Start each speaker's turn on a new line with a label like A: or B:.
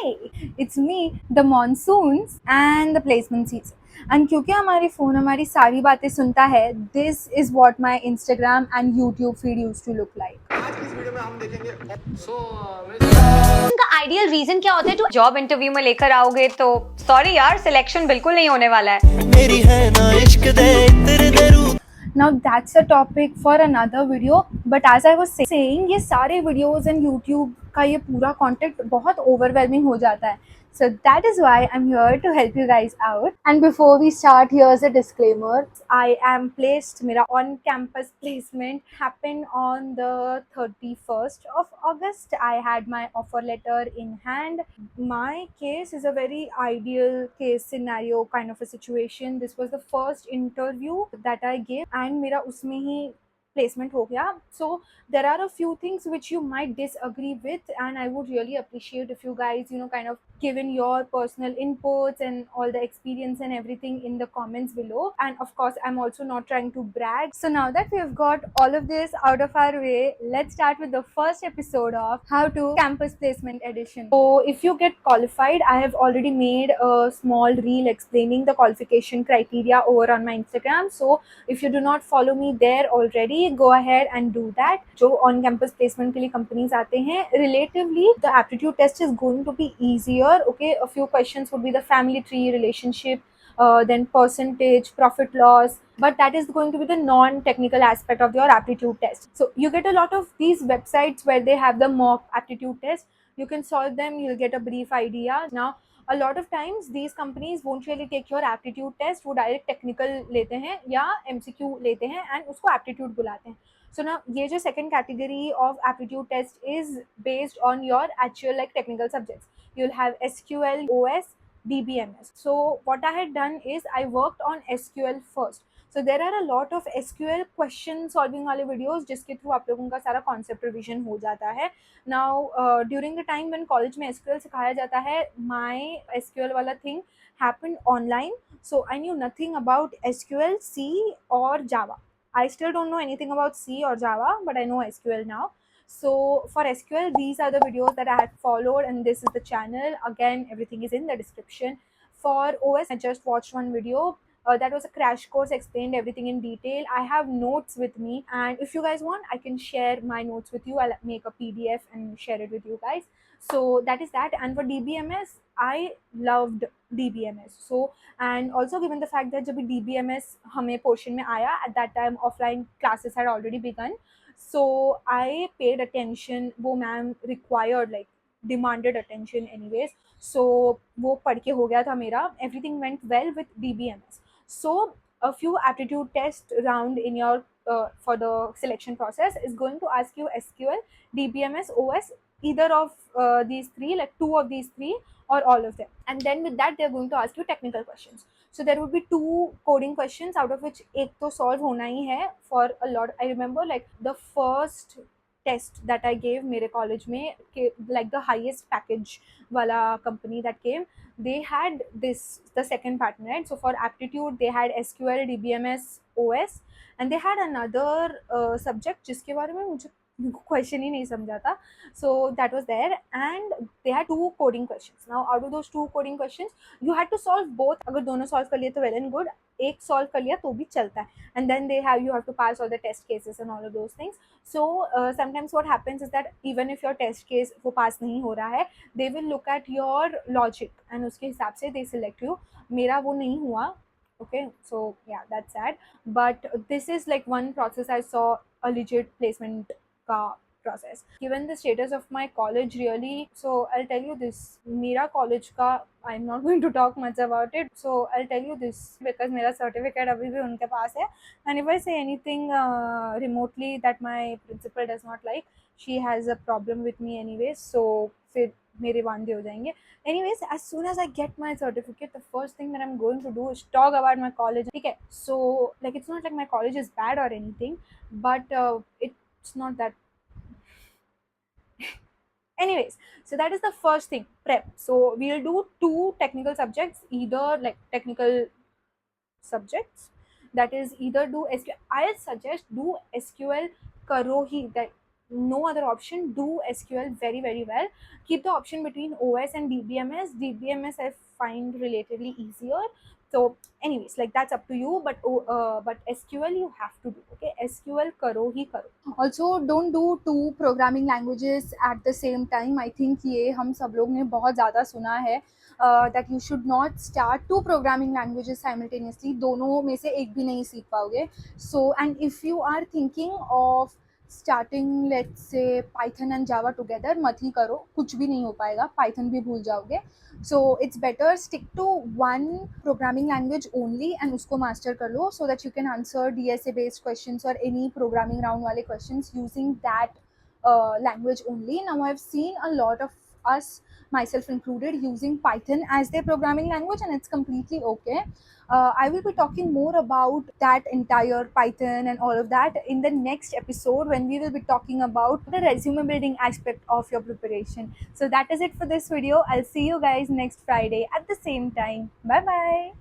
A: Hi, it's me, the monsoons and the placement season. And क्योंकि हमारी phone हमारी सारी बातें सुनता है, this is what my Instagram and YouTube feed used to look like.
B: आज की इस वीडियो में हम देखेंगे
C: उनका आइडियल रीजन क्या होता है जो जॉब इंटरव्यू में लेकर आओगे तो सॉरी यार सिलेक्शन बिल्कुल नहीं होने वाला है
D: मेरी है ना इश्क दे तेरे दे रू
A: Now that's a topic for another video. But as I was saying, ये सारे videos and YouTube का ये पूरा content बहुत overwhelming हो जाता है. So that is why I'm here to help you guys out. And before we start, here's a disclaimer. I am placed, मेरा on-campus placement happened on the 31st of August. I had my offer letter in hand. My case is a very ideal case scenario kind of a situation. This was the first interview that I gave and मेरा उसमें ही placement हो गया. So there are a few things which you might disagree with, and I would really appreciate if you guys kind of given your personal inputs and all the experience and everything in the comments below. And of course, I'm also not trying to brag. So now that we've got all of this out of our way, let's start with the first episode of How to Campus Placement Edition. So if you get qualified, I have already made a small reel explaining the qualification criteria over on my Instagram. So if you do not follow me there already, go ahead and do that. जो on campus placement के लिए companies आते हैं, relatively the aptitude test is going to be easier. Okay, a few questions would be the family tree, relationship, then percentage, profit loss, but that is going to be the non-technical aspect of your aptitude test. So you get a lot of these websites where they have the mock aptitude test. You can solve them, you'll get a brief idea. Now a lot of times these companies won't really take your aptitude test, वो direct technical लेते हैं या MCQ लेते हैं and उसको aptitude बुलाते हैं. So now ये जो second category of aptitude test is based on your actual like technical subjects. You'll have SQL, OS, DBMS. So what I had done is I worked on SQL first. So there are a lot of SQL question solving वाले videos जिसके through आप लोगों का सारा concept revision हो जाता है. Now during the time when college में SQL सिखाया जाता है, my SQL वाला thing happened online. So I knew nothing about SQL, C or Java. I still don't know anything about C or Java, but I know SQL now. So for SQL, these are the videos that I had followed, and this is the channel. Again, everything is in the description. For OS, I just watched one video. That was a crash course, explained everything in detail. I have notes with me, and if you guys want, I can share my notes with you. I'll make a PDF and share it with you guys. So that is that. And for DBMS, I loved DBMS. So and also given the fact that जब भी DBMS हमें portion में आया, at that time offline classes had already begun. So I paid attention. वो ma'am required like demanded attention anyways. So वो पढ़ के हो गया था मेरा. Everything went well with DBMS. So a few aptitude test round in your for the selection process is going to ask you SQL, DBMS, OS, either of these three, like two of these three or all of them. And then with that, they're going to ask you technical questions. So there would be two coding questions, out of which एक तो solve होना ही है for a lot. I remember like the first test that I gave मेरे college में, like the highest package वाला company that came, they had this the second pattern, right? So for aptitude they had SQL, DBMS, OS, and they had another subject जिसके बारे में मुझे question ही नहीं समझा था. So that was there, and they had two coding questions. Now out of those two coding questions, you had to solve both. अगर दोनों solve कर लिए तो well and good, एक solve कर लिया तो भी चलता है. And then you have to pass all the test cases and all of those things. So sometimes what happens is that even if your test case वो pass नहीं हो रहा है, they will look at your logic and उसके हिसाब से they select you. मेरा वो नहीं हुआ. Okay, so yeah, that's sad. But this is like one process I saw a legit placement process. Given the status of my college, really, so I'll tell you this. Mera college ka, I'm not going to talk much about it. So I'll tell you this because mera certificate abhi bhi unke paas hai. And if I say anything remotely that my principal does not like, she has a problem with me anyways. So फिर मेरे वांदे हो जाएंगे. Anyways, as soon as I get my certificate, the first thing that I'm going to do is talk about my college. Okay, so like it's not like my college is bad or anything, but it's not that. Anyways, so that is the first thing, prep. So we'll do two technical subjects, either like technical subjects, that is either do SQL. I'll suggest do SQL karo hi, that no other option, do SQL very, very well. Keep the option between OS and DBMS. DBMS I find relatively easier. So anyways, like that's up to you, but SQL you have to do. Okay, SQL karo hi karo. Also, don't do two programming languages at the same time. I think ये हम सब लोग ने बहुत ज़्यादा सुना है that you should not start two programming languages simultaneously. दोनों में से एक भी नहीं सीख पाओगे. So, and if you are thinking of starting let's say Python and Java together, मत ही करो, कुछ भी नहीं हो पाएगा, Python भी भूल जाओगे. So it's better stick to one programming language only and उसको master कर लो, so that you can answer DSA based questions or any programming round वाले questions using that language only. Now I've seen a lot of us, myself included, using Python as their programming language, and it's completely okay. I will be talking more about that entire Python and all of that in the next episode, when we will be talking about the resume building aspect of your preparation. So that is it for this video. I'll see you guys next Friday at the same time. Bye bye.